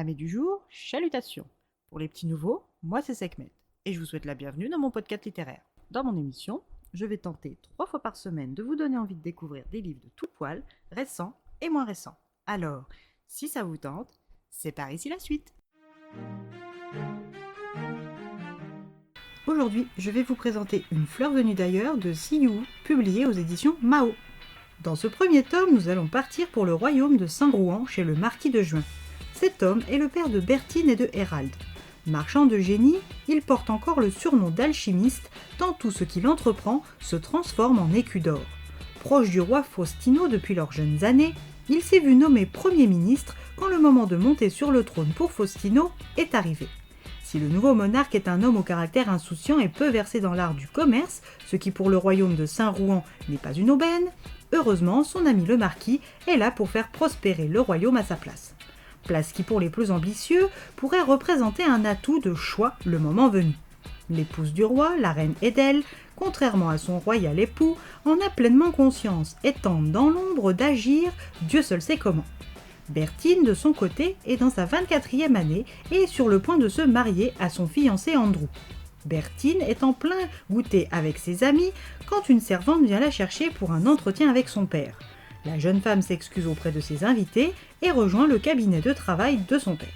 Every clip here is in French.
Amis du jour, chalutations. Pour les petits nouveaux, moi c'est Sekhmet et je vous souhaite la bienvenue dans mon podcast littéraire. Dans mon émission, je vais tenter 3 fois par semaine de vous donner envie de découvrir des livres de tout poil, récents et moins récents. Alors, si ça vous tente, c'est par ici la suite. Aujourd'hui, je vais vous présenter Une fleur venue d'ailleurs de Siyu, publié aux éditions Mao. Dans ce premier tome, nous allons partir pour le royaume de Saint-Rouan chez le marquis de Juin. Cet homme est le père de Bertine et de Hérald. Marchand de génie, il porte encore le surnom d'alchimiste, tant tout ce qu'il entreprend se transforme en écus d'or. Proche du roi Faustino depuis leurs jeunes années, il s'est vu nommé Premier ministre quand le moment de monter sur le trône pour Faustino est arrivé. Si le nouveau monarque est un homme au caractère insouciant et peu versé dans l'art du commerce, ce qui pour le royaume de Saint-Rouan n'est pas une aubaine, heureusement son ami le marquis est là pour faire prospérer le royaume à sa place. Place qui pour les plus ambitieux pourrait représenter un atout de choix le moment venu. L'épouse du roi, la reine Edel, contrairement à son royal époux, en a pleinement conscience et tente dans l'ombre d'agir, Dieu seul sait comment. Bertine, de son côté, est dans sa 24e année et est sur le point de se marier à son fiancé Andrew. Bertine est en plein goûter avec ses amis quand une servante vient la chercher pour un entretien avec son père. La jeune femme s'excuse auprès de ses invités et rejoint le cabinet de travail de son père.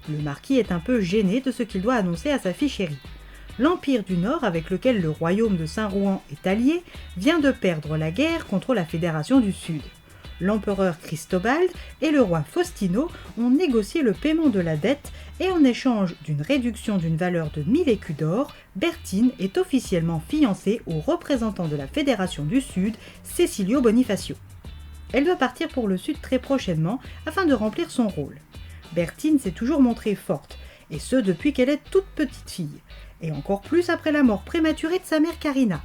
Le marquis est un peu gêné de ce qu'il doit annoncer à sa fille chérie. L'Empire du Nord, avec lequel le royaume de Saint-Rouan est allié, vient de perdre la guerre contre la Fédération du Sud. L'empereur Cristobal et le roi Faustino ont négocié le paiement de la dette et en échange d'une réduction d'une valeur de 1000 écus d'or, Bertine est officiellement fiancée au représentant de la Fédération du Sud, Cecilio Bonifacio. Elle doit partir pour le Sud très prochainement afin de remplir son rôle. Bertine s'est toujours montrée forte, et ce depuis qu'elle est toute petite fille, et encore plus après la mort prématurée de sa mère Carina,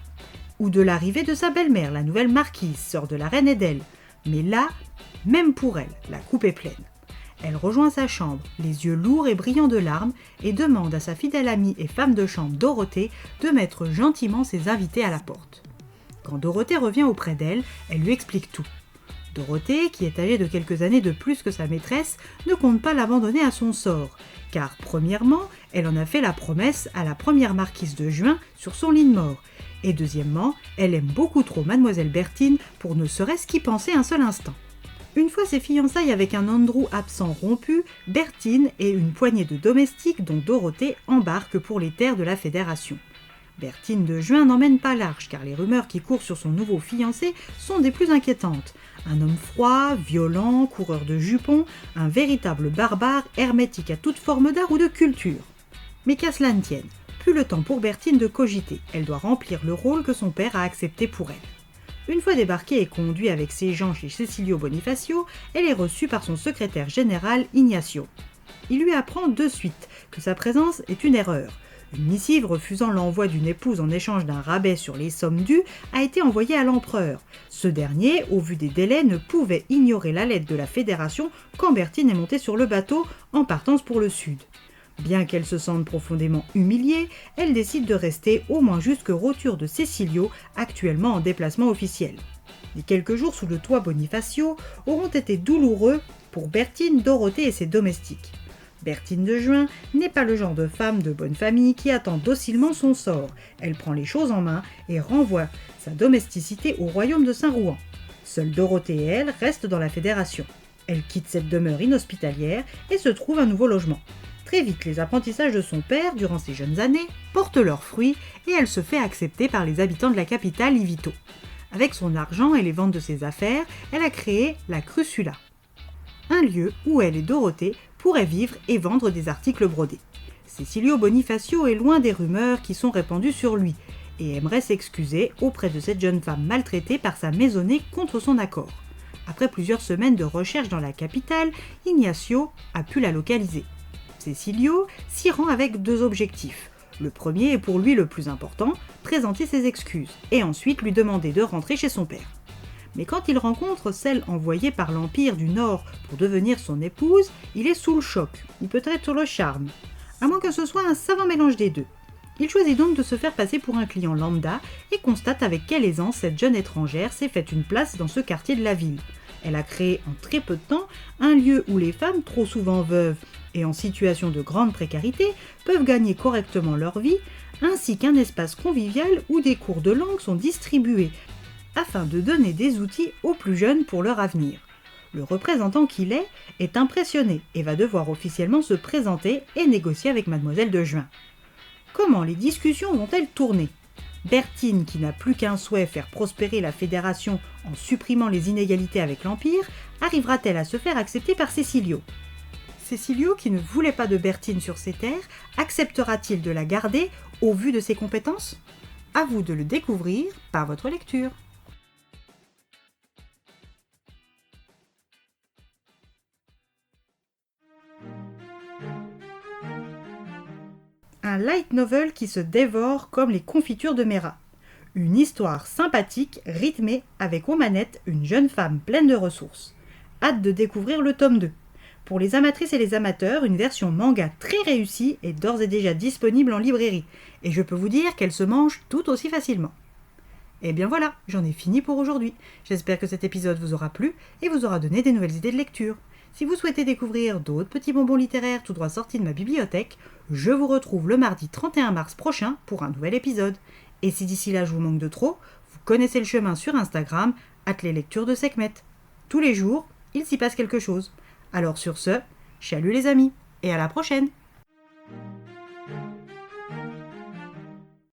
ou de l'arrivée de sa belle-mère, la nouvelle marquise, sœur de la reine Edel. Mais là, même pour elle, la coupe est pleine. Elle rejoint sa chambre, les yeux lourds et brillants de larmes, et demande à sa fidèle amie et femme de chambre Dorothée de mettre gentiment ses invités à la porte. Quand Dorothée revient auprès d'elle, elle lui explique tout. Dorothée, qui est âgée de quelques années de plus que sa maîtresse, ne compte pas l'abandonner à son sort, car premièrement, elle en a fait la promesse à la première marquise de Juin sur son lit de mort, et deuxièmement, elle aime beaucoup trop mademoiselle Bertine pour ne serait-ce qu'y penser un seul instant. Une fois ses fiançailles avec un Andrew absent rompues, Bertine et une poignée de domestiques dont Dorothée embarquent pour les terres de la Fédération. Bertine de Juin n'emmène pas large car les rumeurs qui courent sur son nouveau fiancé sont des plus inquiétantes. Un homme froid, violent, coureur de jupons, un véritable barbare hermétique à toute forme d'art ou de culture. Mais qu'à cela ne tienne, plus le temps pour Bertine de cogiter, elle doit remplir le rôle que son père a accepté pour elle. Une fois débarquée et conduite avec ses gens chez Cecilio Bonifacio, elle est reçue par son secrétaire général Ignacio. Il lui apprend de suite que sa présence est une erreur. Une missive refusant l'envoi d'une épouse en échange d'un rabais sur les sommes dues a été envoyée à l'empereur. Ce dernier, au vu des délais, ne pouvait ignorer la lettre de la Fédération quand Bertine est montée sur le bateau en partance pour le Sud. Bien qu'elle se sente profondément humiliée, elle décide de rester au moins jusqu'aux rotures de Cecilio, actuellement en déplacement officiel. Les quelques jours sous le toit Bonifacio auront été douloureux pour Bertine, Dorothée et ses domestiques. Bertine de Juin n'est pas le genre de femme de bonne famille qui attend docilement son sort. Elle prend les choses en main et renvoie sa domesticité au royaume de Saint-Rouan. Seules Dorothée et elle restent dans la Fédération. Elle quitte cette demeure inhospitalière et se trouve un nouveau logement. Très vite, les apprentissages de son père, durant ses jeunes années, portent leurs fruits et elle se fait accepter par les habitants de la capitale Ivito. Avec son argent et les ventes de ses affaires, elle a créé la Crussula, un lieu où elle et Dorothée pourraient vivre et vendre des articles brodés. Cecilio Bonifacio est loin des rumeurs qui sont répandues sur lui et aimerait s'excuser auprès de cette jeune femme maltraitée par sa maisonnée contre son accord. Après plusieurs semaines de recherche dans la capitale, Ignacio a pu la localiser. Cecilio s'y rend avec 2 objectifs. Le premier est pour lui le plus important, présenter ses excuses, et ensuite lui demander de rentrer chez son père. Mais quand il rencontre celle envoyée par l'Empire du Nord pour devenir son épouse, il est sous le choc, ou peut-être sur le charme, à moins que ce soit un savant mélange des deux. Il choisit donc de se faire passer pour un client lambda et constate avec quelle aisance cette jeune étrangère s'est faite une place dans ce quartier de la ville. Elle a créé en très peu de temps un lieu où les femmes, trop souvent veuves et en situation de grande précarité peuvent gagner correctement leur vie, ainsi qu'un espace convivial où des cours de langue sont distribués afin de donner des outils aux plus jeunes pour leur avenir. Le représentant qu'il est impressionné et va devoir officiellement se présenter et négocier avec Mademoiselle de Juin. Comment les discussions vont-elles tourner ? Bertine, qui n'a plus qu'un souhait, faire prospérer la fédération en supprimant les inégalités avec l'Empire, arrivera-t-elle à se faire accepter par Cécilio ? Cécilio, qui ne voulait pas de Bertine sur ses terres, acceptera-t-il de la garder au vu de ses compétences ? À vous de le découvrir par votre lecture. Un light novel qui se dévore comme les confitures de Mera. Une histoire sympathique, rythmée, avec aux manettes une jeune femme pleine de ressources. Hâte de découvrir le tome 2. Pour les amatrices et les amateurs, une version manga très réussie est d'ores et déjà disponible en librairie, et je peux vous dire qu'elle se mange tout aussi facilement. Et bien voilà, j'en ai fini pour aujourd'hui. J'espère que cet épisode vous aura plu et vous aura donné des nouvelles idées de lecture. Si vous souhaitez découvrir d'autres petits bonbons littéraires tout droit sortis de ma bibliothèque, je vous retrouve le mardi 31 mars prochain pour un nouvel épisode. Et si d'ici là je vous manque de trop, vous connaissez le chemin sur Instagram, @leslectures de Sekhmet. Tous les jours, il s'y passe quelque chose. Alors sur ce, chalut les amis, et à la prochaine!